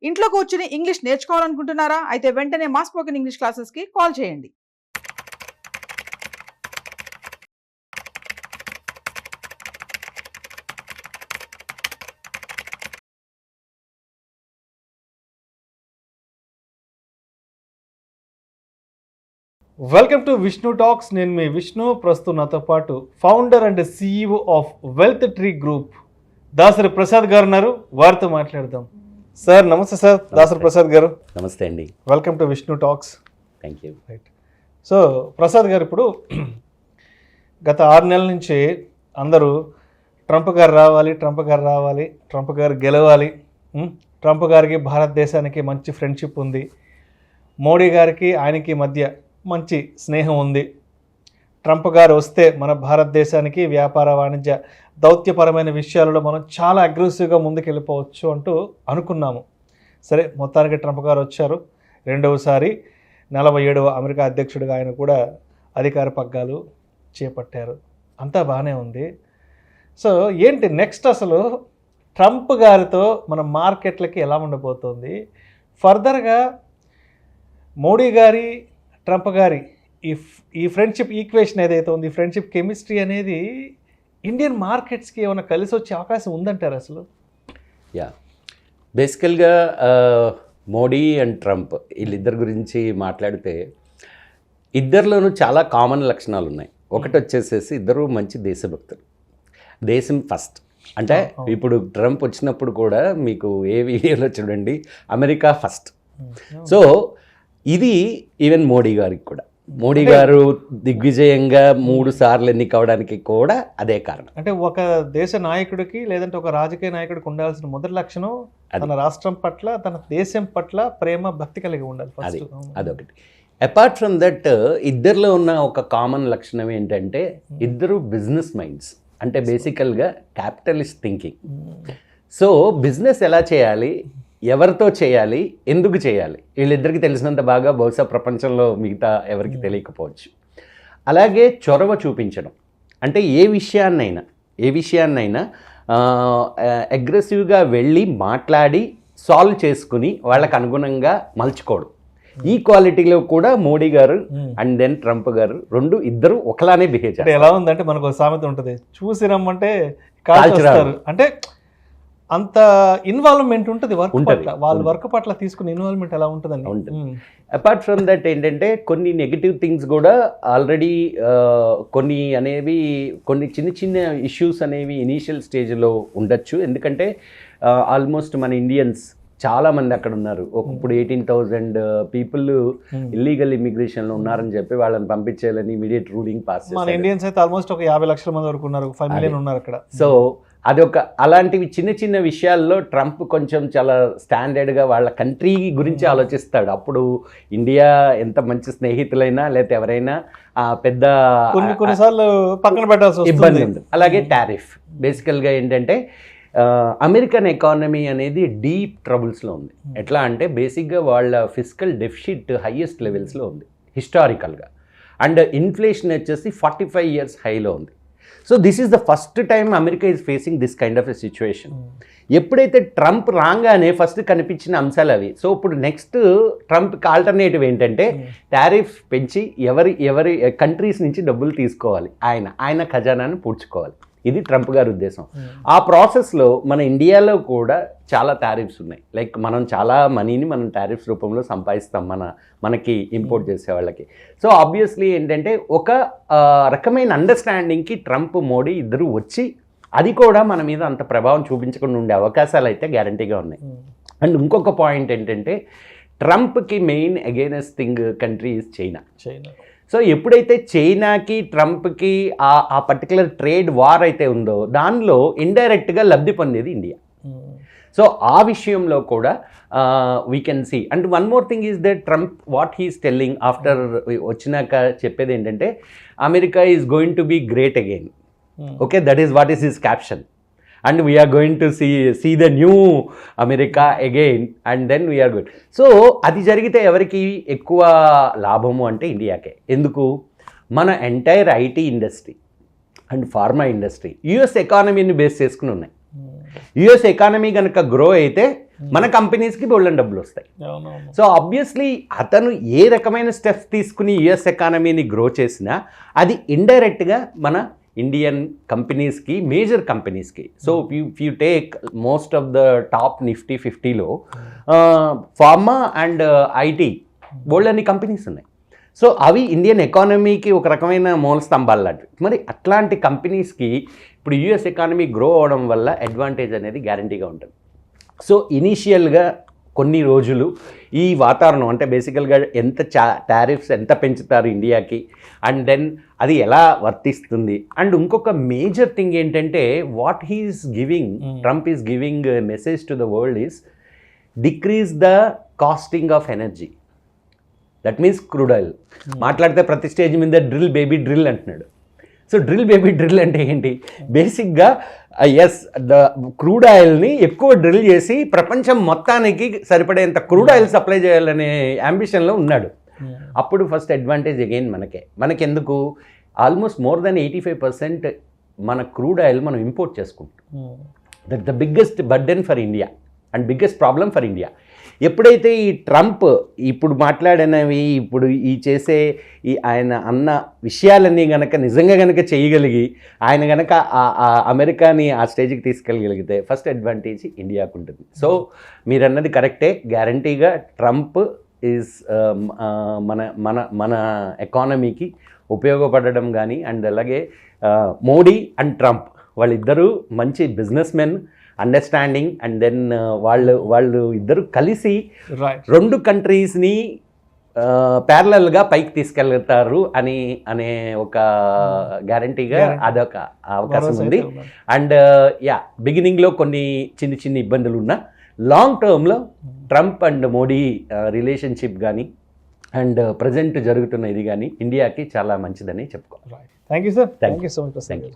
ఇంట్లో కూర్చుని ఇంగ్లీష్ నేర్చుకోవాలనుకుంటున్నారా? అయితే వెంటనే మా స్పోకెన్ ఇంగ్లీష్ క్లాసెస్కి కాల్ చేయండి. Welcome to Vishnu talks. నేను మీ విష్ణు. ప్రస్తుతం నాతో పాటు founder and CEO of wealth tree group Dasari Prasad గారు ఉన్నారు. వారితో మాట్లాడదాం. సార్ నమస్తే. సార్ దాసరి ప్రసాద్ గారు నమస్తే అండి. Welcome to Vishnu talks. Thank you. Right. So Prasad గారు, ఇప్పుడు గత 6 నెలల నుంచి అందరూ ట్రంప్ గారు రావాలి, ట్రంప్ గారు రావాలి, ట్రంప్ గారు గెలవాలి, ట్రంప్ గారికి భారతదేశానికి మంచి ఫ్రెండ్షిప్ ఉంది, మోడీ గారికి ఆయనకి మధ్య మంచి స్నేహం ఉంది, ట్రంప్ గారు వస్తే మన భారతదేశానికి వ్యాపార వాణిజ్య దౌత్యపరమైన విషయాలలో మనం చాలా అగ్రెసివ్గా ముందుకెళ్ళిపోవచ్చు అంటూ అనుకున్నాము. సరే, మొత్తానికి ట్రంప్ గారు వచ్చారు. రెండవసారి 47వ అమెరికా అధ్యక్షుడిగా ఆయన కూడా అధికార పగ్గాలు చేపట్టారు. అంతా బాగానే ఉంది. సో ఏంటి నెక్స్ట్, అసలు ట్రంప్ గారితో మన మార్కెట్లకి ఎలా ఉండబోతోంది? ఫర్దర్గా మోడీ గారి ట్రంప్ గారి ఈ ఫ్రెండ్షిప్ ఈక్వేషన్ ఏదైతే ఉంది, ఫ్రెండ్షిప్ కెమిస్ట్రీ అనేది ఇండియన్ మార్కెట్స్కి ఏమైనా కలిసి వచ్చే అవకాశం ఉందంటారు అసలు? బేసికల్గా మోడీ అండ్ ట్రంప్ వీళ్ళిద్దరి గురించి మాట్లాడితే ఇద్దరిలోనూ చాలా కామన్ లక్షణాలు ఉన్నాయి. ఒకటి వచ్చేసేసి ఇద్దరు మంచి దేశభక్తులు, దేశం ఫస్ట్. అంటే ఇప్పుడు ట్రంప్ వచ్చినప్పుడు కూడా మీకు ఏ వీడియోలో చూడండి, అమెరికా ఫస్ట్. సో ఇది ఈవెన్ మోడీ గారికి కూడా, మోడీ గారు దిగ్విజయంగా 3 సార్లు ఎన్నికవడానికి కూడా అదే కారణం. అంటే ఒక దేశ నాయకుడికి లేదంటే ఒక రాజకీయ నాయకుడికి ఉండాల్సిన మొదటి లక్షణం తన రాష్ట్రం పట్ల, తన దేశం పట్ల ప్రేమ, భక్తి కలిగి ఉండాలి. అదొకటి. అపార్ట్ ఫ్రమ్ దట్ ఇద్దరిలో ఉన్న ఒక కామన్ లక్షణం ఏంటంటే ఇద్దరు బిజినెస్ మైండ్స్. అంటే బేసికల్గా క్యాపిటలిస్ట్ థింకింగ్. సో బిజినెస్ ఎలా చేయాలి, ఎవరితో చేయాలి, ఎందుకు చేయాలి, వీళ్ళిద్దరికి తెలిసినంత బాగా బహుశా ప్రపంచంలో మిగతా ఎవరికి తెలియకపోవచ్చు. అలాగే చొరవ చూపించడం. అంటే ఏ విషయాన్నైనా అగ్రెసివ్గా వెళ్ళి మాట్లాడి సాల్వ్ చేసుకుని వాళ్ళకు అనుగుణంగా మలుచుకోవడం. ఈ క్వాలిటీలో కూడా మోడీ గారు అండ్ దెన్ ట్రంప్ గారు ఇద్దరు ఒకలానే బిహేవ్ చేస్తారు. ఎలా ఉందంటే మనకు సామెత ఉంటుంది, చూసి రమ్మంటే కాల్చేస్తారు. అంటే అంత ఇన్వాల్వ్మెంట్ ఉంటుంది వర్క్ పట్ల, వాళ్ళ వర్క్ పట్ల తీసుకున్న ఇన్వాల్వ్మెంట్ ఎలా ఉంటుందండి. అపార్ట్ ఫ్రమ్ దట్ ఏంటంటే కొన్ని నెగిటివ్ థింగ్స్ కూడా ఆల్రెడీ కొన్ని చిన్న చిన్న ఇష్యూస్ అనేవి ఇనీషియల్ స్టేజ్లో ఉండొచ్చు. ఎందుకంటే ఆల్మోస్ట్ మన ఇండియన్స్ చాలా మంది అక్కడ ఉన్నారు. ఇప్పుడు 18,000 పీపుల్ ఇల్లీగల్ ఇమిగ్రేషన్లో ఉన్నారని చెప్పి వాళ్ళని పంపించేయాలని ఇమీడియట్ రూలింగ్ పాస్ చేశారు. మన ఇండియన్స్ అయితే ఆల్మోస్ట్ ఒక 50 లక్షల మంది వరకు ఉన్నారు, 5 మిలియన్ ఉన్నారు అక్కడ. సో అలాంటివి చిన్న చిన్న విషయాల్లో ట్రంప్ కొంచెం చాలా స్టాండర్డ్గా వాళ్ళ కంట్రీ గురించి ఆలోచిస్తాడు. అప్పుడు ఇండియా ఎంత మంచి స్నేహితులైనా లేకపోతే ఎవరైనా పెద్ద కొన్నిసార్లు పక్కన పెట్టాల్సి ఇబ్బంది ఉంది. అలాగే టారిఫ్. బేసికల్గా ఏంటంటే అమెరికన్ ఎకానమీ అనేది డీప్ ట్రబుల్స్లో ఉంది. ఎట్లా అంటే బేసిక్గా వాళ్ళ ఫిస్కల్ డెఫిసిట్ హైయెస్ట్ లెవెల్స్లో ఉంది హిస్టారికల్గా. అండ్ ఇన్ఫ్లేషన్ వచ్చేసి 45 years హైలో ఉంది. So this is the first time America is facing this kind of a situation. ఎప్పుడైతే ట్రంప్ రాగానే ఫస్ట్ కనిపించిన అంశాలు అవి. సో ఇప్పుడు నెక్స్ట్ ట్రంప్కి ఆల్టర్నేటివ్ ఏంటంటే టారిఫ్ పెంచి ఎవరి కంట్రీస్ నుంచి డబ్బులు తీసుకోవాలి, ఆయన ఖజానాను పూడ్చుకోవాలి. ఇది ట్రంప్ గారి ఉద్దేశం. ఆ ప్రాసెస్లో మన ఇండియాలో కూడా చాలా టారిఫ్స్ ఉన్నాయి. లైక్ మనం చాలా మనీని మనం టారిఫ్స్ రూపంలో సంపాదిస్తాం మనకి ఇంపోర్ట్ చేసే వాళ్ళకి. సో ఆబ్వియస్లీ ఏంటంటే ఒక రకమైన అండర్స్టాండింగ్కి ట్రంప్ మోడీ ఇద్దరు వచ్చి అది కూడా మన మీద అంత ప్రభావం చూపించకుండా ఉండే అవకాశాలు అయితే గ్యారంటీగా ఉన్నాయి. అండ్ ఇంకొక పాయింట్ ఏంటంటే ట్రంప్కి main against thing country is China. So ఎప్పుడైతే చైనాకి ట్రంప్కి ఆ పర్టికులర్ ట్రేడ్ వార్ అయితే ఉందో దానిలో ఇండైరెక్ట్గా లబ్ధి పొందేది ఇండియా. సో ఆ విషయంలో కూడా we can see. And one more thing is that Trump what he's telling after వచ్చినాక చెప్పేది ఏంటంటే America is going to be great again. Okay, that is what is his caption. And we are going to see the new America again and then we are good. So అది జరిగితే ఎవరికి ఎక్కువ లాభము అంటే ఇండియాకే. ఎందుకు? మన entire IT industry and pharma industry US ఎకానమీని బేస్ చేసుకుని ఉన్నాయి. యుఎస్ ఎకానమీ కనుక గ్రో అయితే మన కంపెనీస్కి బోల్డెన్ డబ్బులు వస్తాయి. అవునవును. సో ఆబ్వియస్లీ అతను ఏ రకమైన స్టెప్స్ తీసుకుని యుఎస్ ఎకానమీని గ్రో చేసినా అది ఇండైరెక్ట్గా మన ఇండియన్ కంపెనీస్కి, మేజర్ కంపెనీస్కి. So you take most of the top Nifty 50లో ఫార్మా అండ్ ఐటీ బోల్డెన్ని కంపెనీస్ ఉన్నాయి. సో అవి ఇండియన్ ఎకానమీకి ఒక రకమైన మూల స్తంభాలు లాంటివి. మరి అట్లాంటి కంపెనీస్కి ఇప్పుడు యుఎస్ ఎకానమీ గ్రో అవడం వల్ల అడ్వాంటేజ్ అనేది గ్యారంటీగా ఉంటుంది. సో ఇనీషియల్గా కొన్ని రోజులు ఈ వాతావరణం అంటే బేసికల్గా ఎంత టారిఫ్స్ ఎంత పెంచుతారు ఇండియాకి, అండ్ దెన్ అది ఎలా వర్తిస్తుంది. అండ్ ఇంకొక మేజర్ థింగ్ ఏంటంటే what he's giving, Trump is giving message to the world is decrease the costing of energy. That means crude oil. మాట్లాడితే ప్రతి స్టేజ్ మీద డ్రిల్ బేబీ డ్రిల్ అంటున్నాడు. సో డ్రిల్ బేబీ డ్రిల్ అంటే ఏంటి? బేసిక్గా yes, the crude ఆయిల్ని ఎక్కువ drill చేసి ప్రపంచం మొత్తానికి సరిపడేంత క్రూడ్ ఆయిల్ సప్లై చేయాలనే అంబిషన్లో ఉన్నాడు. అప్పుడు ఫస్ట్ అడ్వాంటేజ్ అగైన్ మనకెందుకు ఆల్మోస్ట్ మోర్ దెన్ 85% మన క్రూడ్ ఆయిల్ మనం ఇంపోర్ట్ చేసుకుంటాం. That the biggest burden for India and biggest problem for India. ఎప్పుడైతే ఈ ట్రంప్ ఇప్పుడు మాట్లాడినవి, ఇప్పుడు ఈ చేసే ఈ ఆయన అన్న విషయాలన్నీ గనక నిజంగా గనక చేయగలిగి ఆయన గనక అమెరికాని ఆ స్టేజ్కి తీసుకెళ్ళగలిగితే ఫస్ట్ అడ్వాంటేజ్ ఇండియాకు ఉంటుంది. సో మీరు అన్నది కరెక్టే, గ్యారంటీగా ట్రంప్ ఈజ్ మన మన మన ఎకానమీకి ఉపయోగపడడం కానీ, అండ్ అలాగే మోడీ అండ్ ట్రంప్ వాళ్ళిద్దరూ మంచి businessmen, understanding, and then వాళ్ళు ఇద్దరు కలిసి రెండు కంట్రీస్ని ప్యారలల్గా పైకి తీసుకెళ్తారు అనే ఒక గ్యారంటీగా అదొక అవకాశం ఉంది. అండ్ బిగినింగ్లో కొన్ని చిన్న ఇబ్బందులు ఉన్నా లాంగ్ టర్మ్లో ట్రంప్ అండ్ మోడీ రిలేషన్షిప్ కానీ అండ్ ప్రజెంట్ జరుగుతున్న ఇది కానీ ఇండియాకి చాలా మంచిదని చెప్పుకోవాలి. Thank you sir. Thank you so much. Thank you.